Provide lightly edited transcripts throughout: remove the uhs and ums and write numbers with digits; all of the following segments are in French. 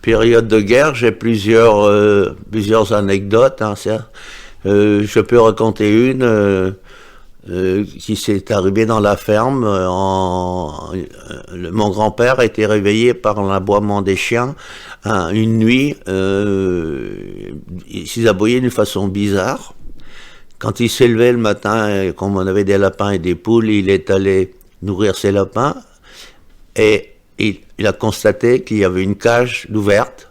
Période de guerre, j'ai plusieurs anecdotes. Hein, je peux raconter une qui s'est arrivée dans la ferme. Mon grand-père a été réveillé par l'aboiement des chiens une nuit. Ils aboyaient d'une façon bizarre. Quand il s'est levé le matin, comme on avait des lapins et des poules, il est allé nourrir ses lapins et il a constaté qu'il y avait une cage ouverte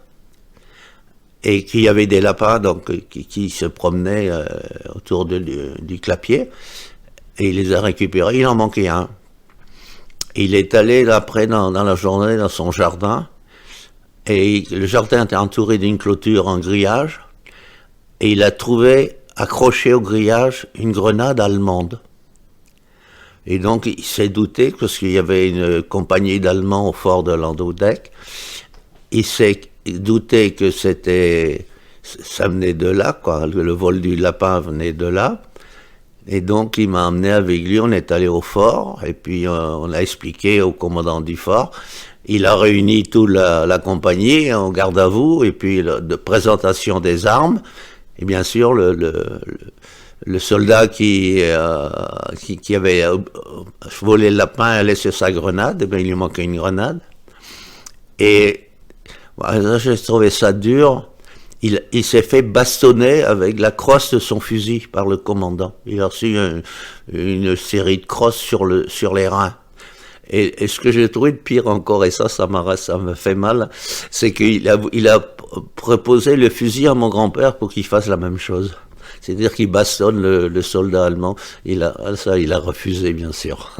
et qu'il y avait des lapins donc, qui se promenaient autour du clapier et il les a récupérés. Il en manquait un. Il est allé après dans la journée dans son jardin et le jardin était entouré d'une clôture en grillage et il a trouvé accroché au grillage une grenade allemande. Et donc il s'est douté, parce qu'il y avait une compagnie d'Allemands au fort de Landaudec, il s'est douté que ça venait de là, quoi. Le vol du lapin venait de là. Et donc il m'a emmené avec lui, on est allé au fort, et puis on a expliqué au commandant du fort. Il a réuni toute la compagnie en garde à vous, et puis de présentation des armes. Et bien sûr, le soldat qui avait volé le lapin a laissé sa grenade, et bien il lui manquait une grenade. Et voilà, j'ai trouvé ça dur. Il s'est fait bastonner avec la crosse de son fusil par le commandant. Il a reçu une série de crosses sur les reins. Et ce que j'ai trouvé de pire encore, et ça me fait mal, c'est qu'il a proposé le fusil à mon grand-père pour qu'il fasse la même chose. C'est-à-dire qu'il bastonne le soldat allemand. Il a refusé, bien sûr.